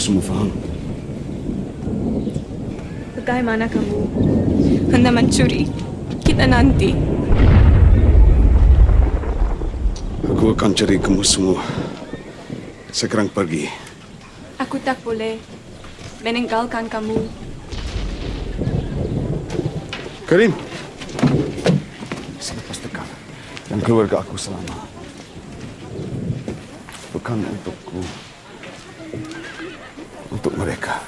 gusto mo faham? Bagaimana kamu hendak mencuri kita nanti? Aku akan cari kamu semua. Sekarang pergi. Aku tak boleh meninggalkan kamu. Karim! Saya pastikan yang keluarga aku selamat. Bukan untukku. Untuk mereka.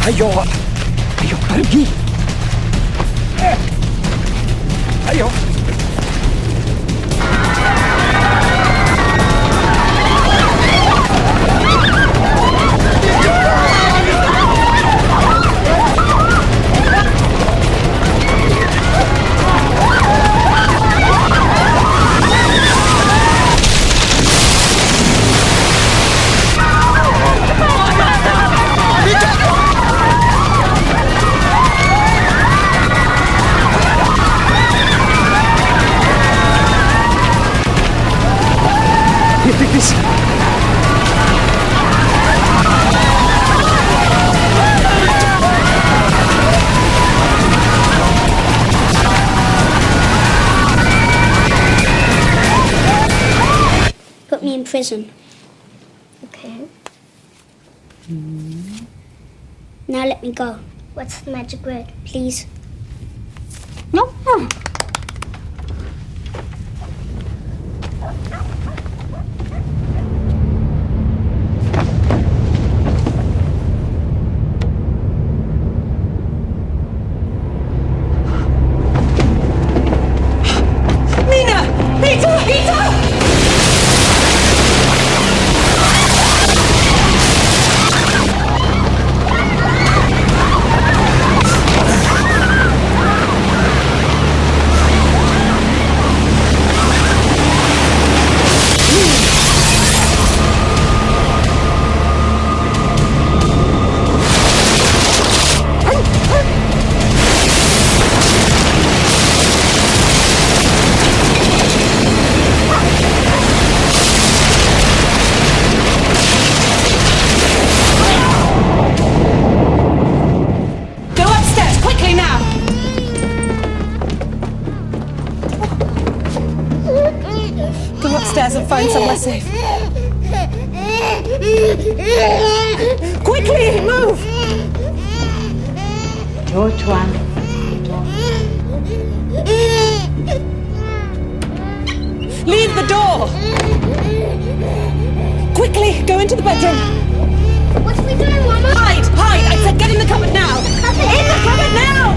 Ayo! Ayo, pergi! Ayo! Please. me in prison. Okay. Now let me go. What's the magic word? Please. No. Upstairs and find somewhere safe. Quickly, move! Door, Tuan. Leave the door! Quickly, go into the bedroom. What are we doing, Mama? Hide! Hide! I said get in the cupboard now! In the cupboard now!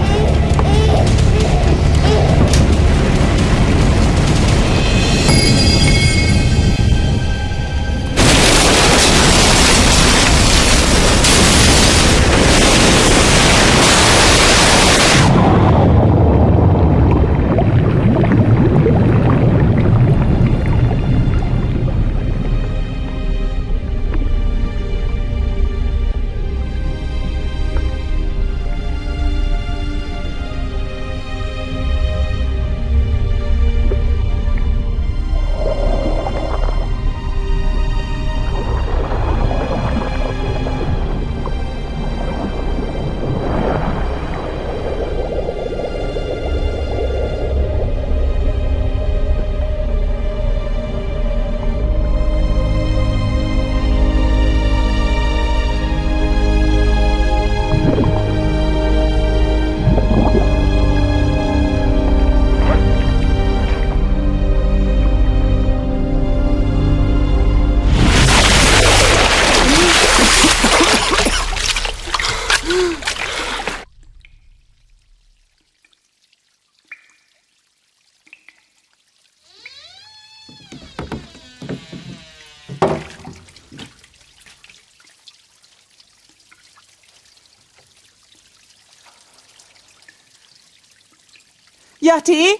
Yati?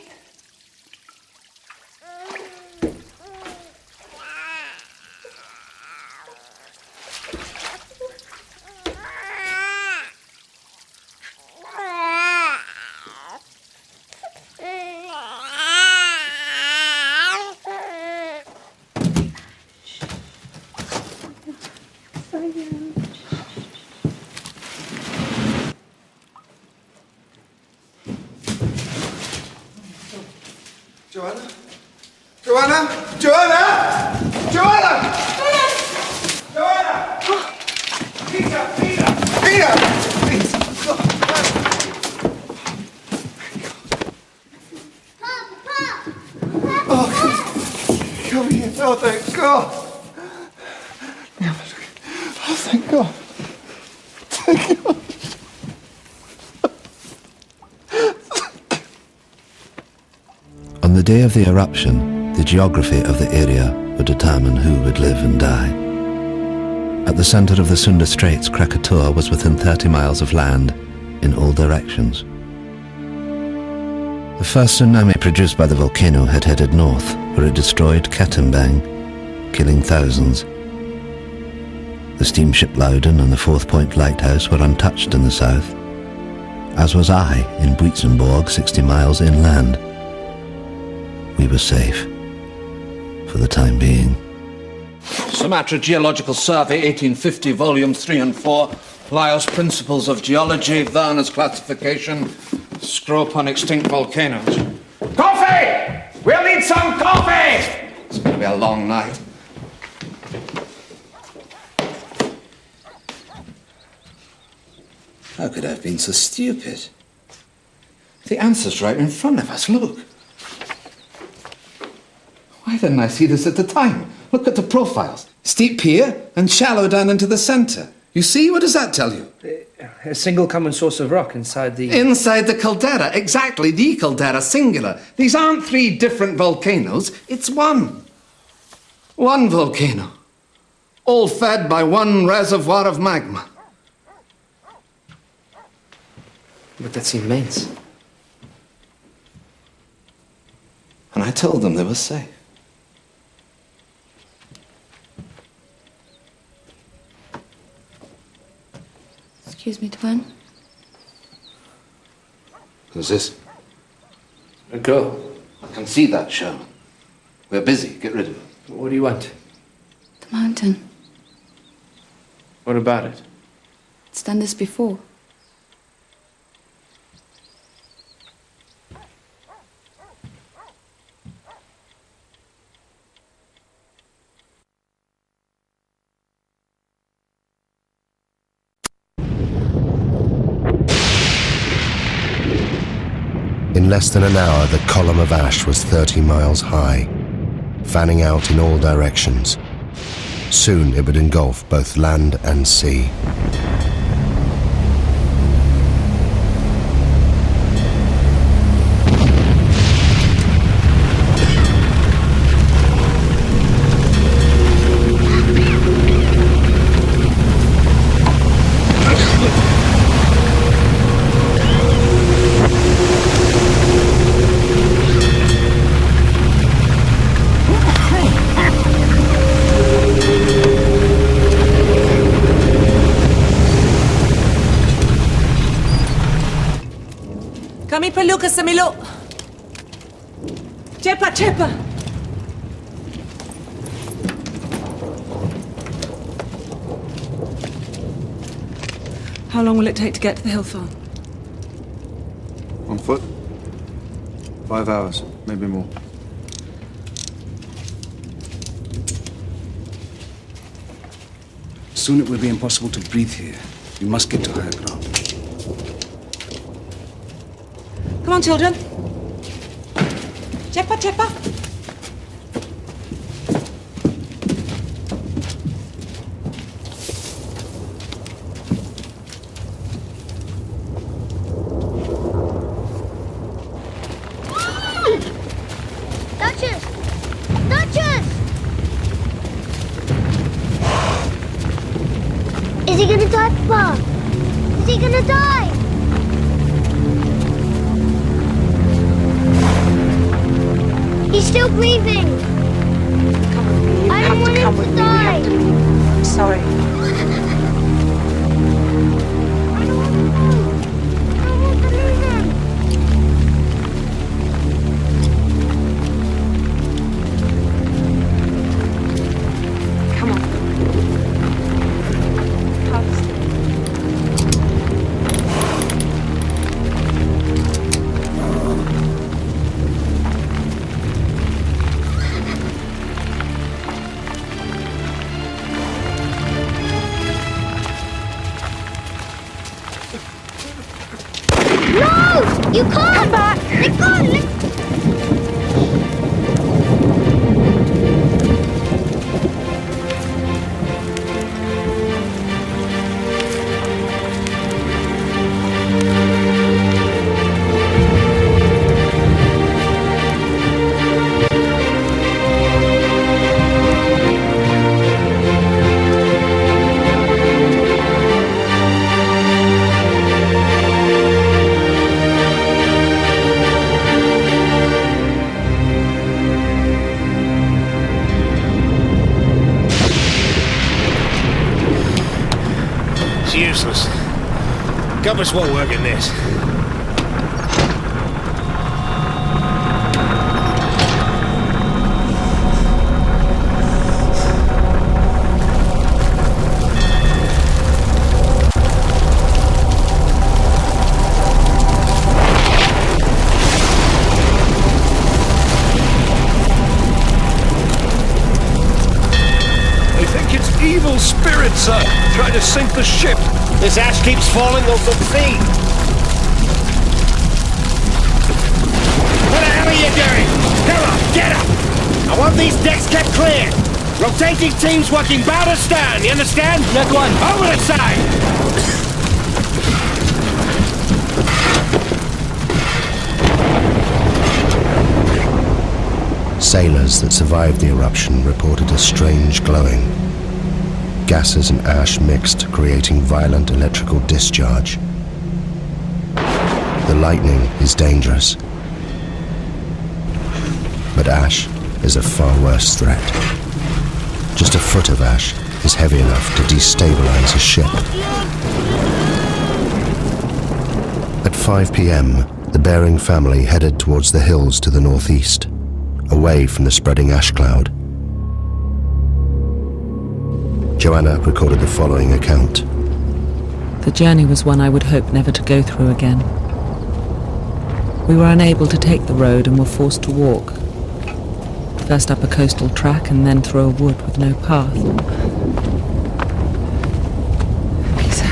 Joanna? Joanna? Joanna? Joanna! Joanna! Peter! Peter! Peter! Please! Oh, come here. Oh, thank God. Oh, thank God. Thank God. On the day of the eruption, the geography of the area would determine who would live and die. At the center of the Sunda Straits, Krakatoa was within 30 miles of land in all directions. The first tsunami produced by the volcano had headed north, where it destroyed Katimbang, killing thousands. The steamship Loudon and the Fourth Point Lighthouse were untouched in the south, as was I in Buitzenborg, 60 miles inland. We were safe, for the time being. Sumatra Geological Survey, 1850, volumes 3 and 4. Laos Principles of Geology, Werner's Classification, Scrope on Extinct Volcanoes. Coffee! We'll need some coffee! It's going to be a long night. How could I have been so stupid? The answer's right in front of us, look. Why didn't I see this at the time? Look at the profiles. Steep here and shallow down into the centre. You see? What does that tell you? A single common source of rock inside the... Inside the caldera. Exactly, the caldera, singular. These aren't three different volcanoes. It's one. One volcano. All fed by one reservoir of magma. But that's immense. And I told them they were safe. Excuse me, Twin. Who's this? A girl. I can see that, Sherman. We're busy. Get rid of it. What do you want? The mountain. What about it? It's done this before. In less than an hour, the column of ash was 30 miles high, fanning out in all directions. Soon it would engulf both land and sea. Kami perlu ke Semiluk. Cepat, cepat. How long will it take to get to the hill farm? On foot? 5 hours, maybe more. Soon it will be impossible to breathe here. We must get to higher ground. Come on, children. Cepat, cepat. Duchess! Duchess! Is he gonna die, Papa? Is he gonna die? He's still breathing. Come with me. You I have don't to want come him with to me. We have die. to leave. I'm sorry. I don't want to go. I don't want to lose him. Come on. Hugs. No! You can't! Come back! Let go! It's useless. Compass won't work in this. They think it's evil spirits, sir, trying to sink the ship. This ash keeps falling, they'll succeed. What the hell are you doing? Come on, get up! I want these decks kept clear. Rotating teams working bow to stern, you understand? Neck one. Over the side! Sailors that survived the eruption reported a strange glowing. Gases and ash mixed, creating violent electrical discharge. The lightning is dangerous, but ash is a far worse threat. Just a foot of ash is heavy enough to destabilize a ship. At 5 p.m., the Bering family headed towards the hills to the northeast, away from the spreading ash cloud. Joanna recorded the following account. The journey was one I would hope never to go through again. We were unable to take the road and were forced to walk. First up a coastal track and then through a wood with no path. Peter,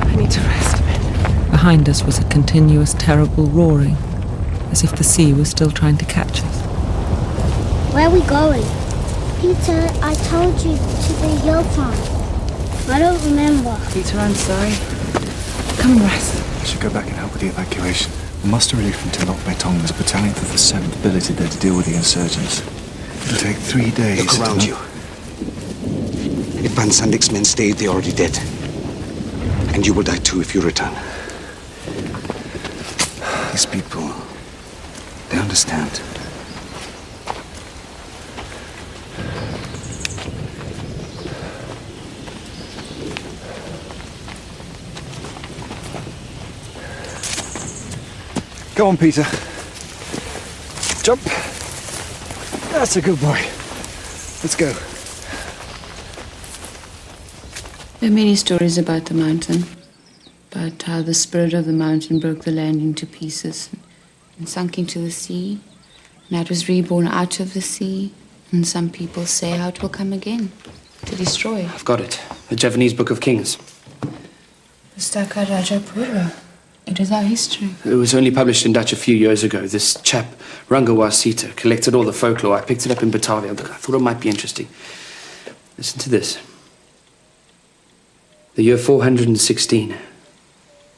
I need to rest a bit. Behind us was a continuous, terrible roaring, as if the sea was still trying to catch us. Where are we going? Peter, I told you to the hill farm. I don't remember. Peter, I'm sorry. Come and rest. I should go back and help with the evacuation. The muster relief until Okbetong was a battalion of the 7th billeted there to deal with the insurgents. It'll take 3 days. Look around you. If Van Sandik's men stayed, they're already dead. And you will die too if you return. These people, they understand. Go on, Peter. Jump. That's a good boy. Let's go. There are many stories about the mountain, about how the spirit of the mountain broke the land into pieces and sunk into the sea, and how it was reborn out of the sea, and some people say how it will come again, to destroy. I've got it. The Javanese Book of Kings. Pustaka Rajapura. It is our history. It was only published in Dutch a few years ago. This chap, Rangawa Sita, collected all the folklore. I picked it up in Batavia. I thought it might be interesting. Listen to this. The year 416.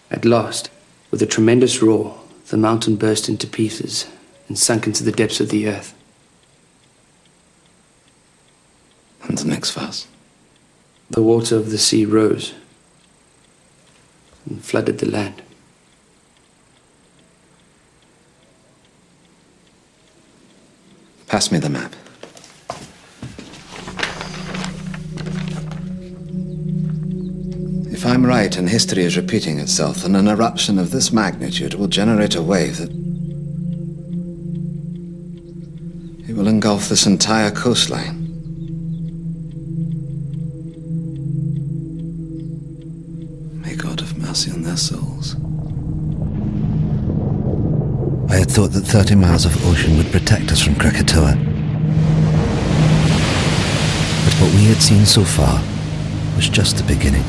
At last, with a tremendous roar, the mountain burst into pieces and sunk into the depths of the earth. And the next verse. The water of the sea rose and flooded the land. Pass me the map. If I'm right and history is repeating itself, then an eruption of this magnitude will generate a wave that... it will engulf this entire coastline. May God have mercy on their souls. I had thought that 30 miles of ocean would protect us from Krakatoa. But what we had seen so far was just the beginning.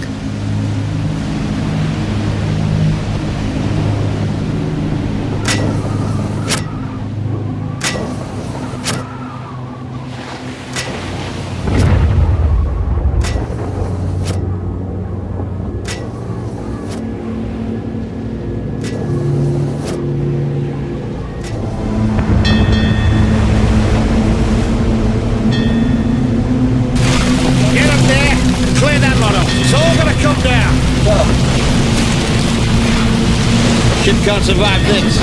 Ship can't survive this.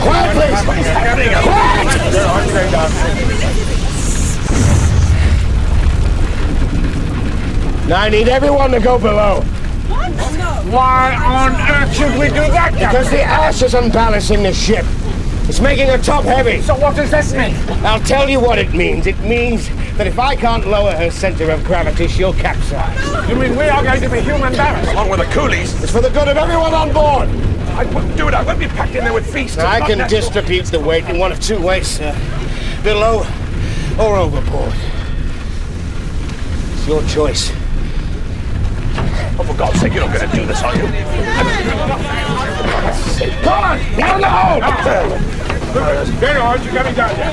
Quiet, please! Quiet! Now I need everyone to go below. What? No. Why on earth should we do that, Captain? Because the ash is unbalancing the ship. It's making her top heavy. So what does this mean? I'll tell you what it means. It means that if I can't lower her center of gravity, she'll capsize. You mean we are going to be human barrels? Along with the coolies? It's for the good of everyone on board. I wouldn't do it. I won't be packed in there with feasts. Now, I can distribute the weight in one of two ways, sir. Below or overboard. It's your choice. Oh, for God's sake, you're not going to do this, are you? Come on! Down the hole! Very hard, you're coming down there.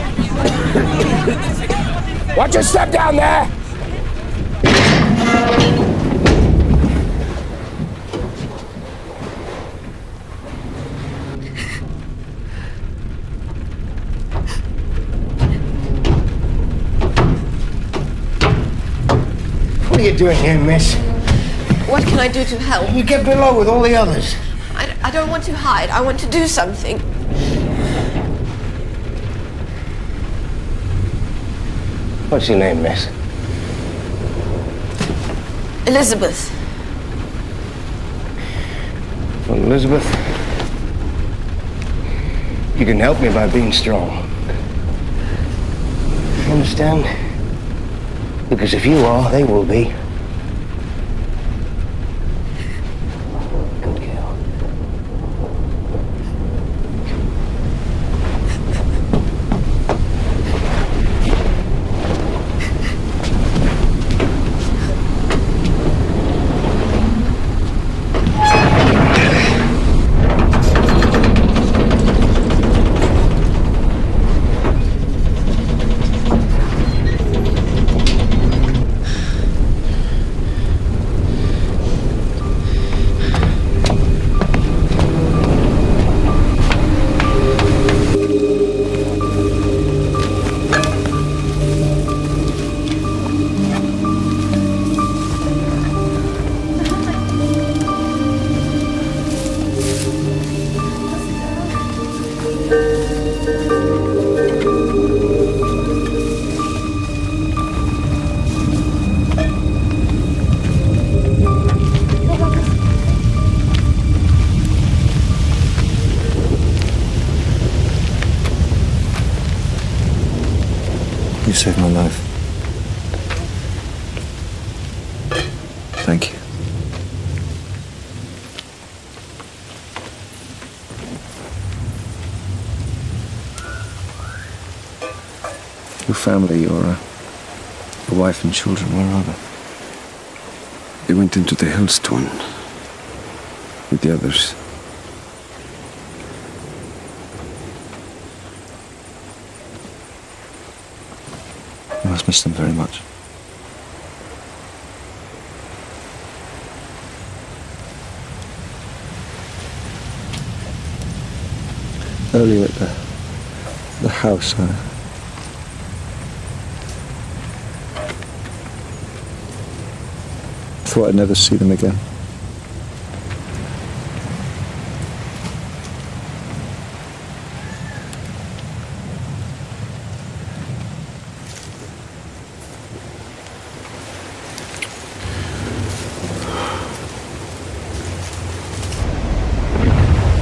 Watch your step down there! What are you doing here, miss? What can I do to help? You get below with all the others. I don't want to hide. I want to do something. What's your name, miss? Elizabeth. Well, Elizabeth, you can help me by being strong. You understand? Because if you are, they will be. Good girl. You saved my life. Thank you. Your family, your wife and children, where are they? They went into the hailstone with the others. You must miss them very much. Earlier at the house, I thought I'd never see them again.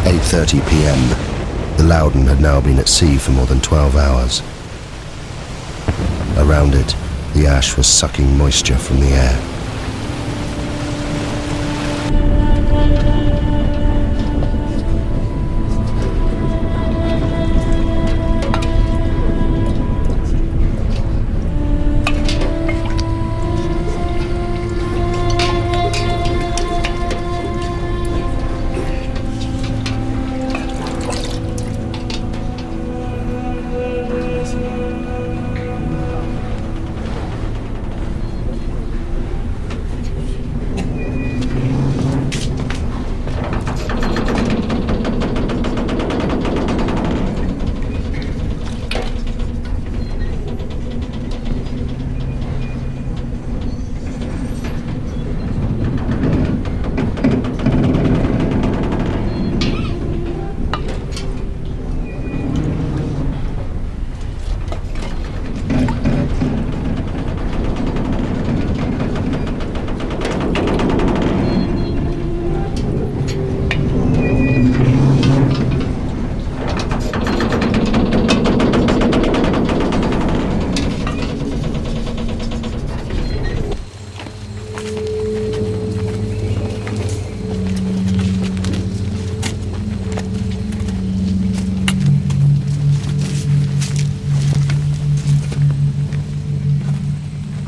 At 8:30 p.m. The Loudon had now been at sea for more than 12 hours. Around it, the ash was sucking moisture from the air.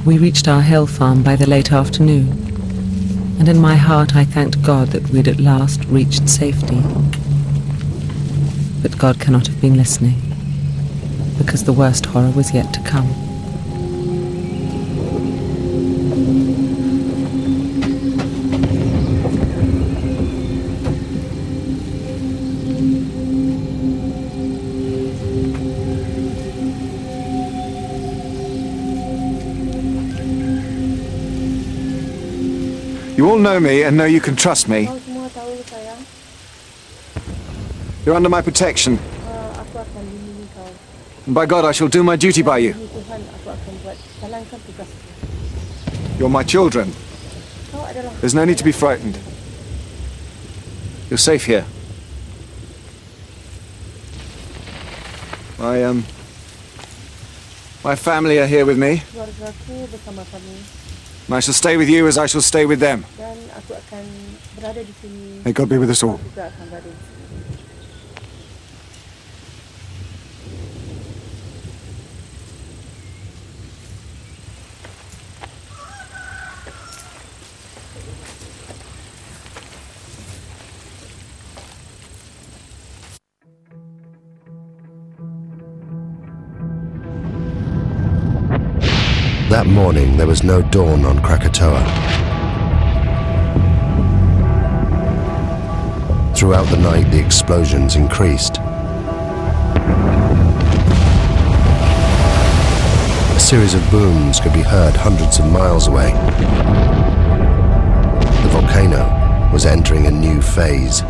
We reached our hill farm by the late afternoon, and in my heart I thanked God that we'd at last reached safety. But God cannot have been listening, because the worst horror was yet to come. You all know me and know you can trust me. You're under my protection. And by God, I shall do my duty by you. You're my children. There's no need to be frightened. You're safe here. My family are here with me. And I shall stay with you as I shall stay with them. May God be with us all. That morning, there was no dawn on Krakatoa. Throughout the night, the explosions increased. A series of booms could be heard hundreds of miles away. The volcano was entering a new phase.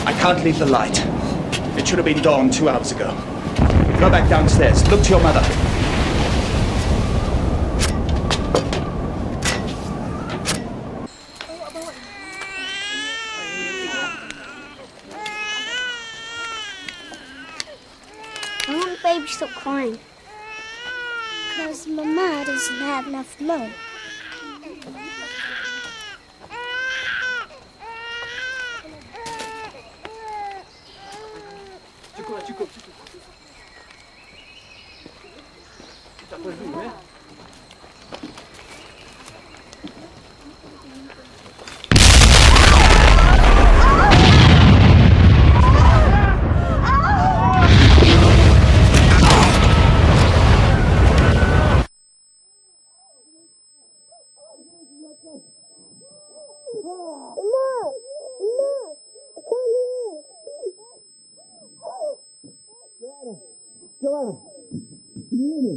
I can't leave the light. It should have been dawn 2 hours ago. Go back downstairs. Look to your mother. I want the baby to stop crying. Because Mama doesn't have enough milk. Joanna, can you hear me?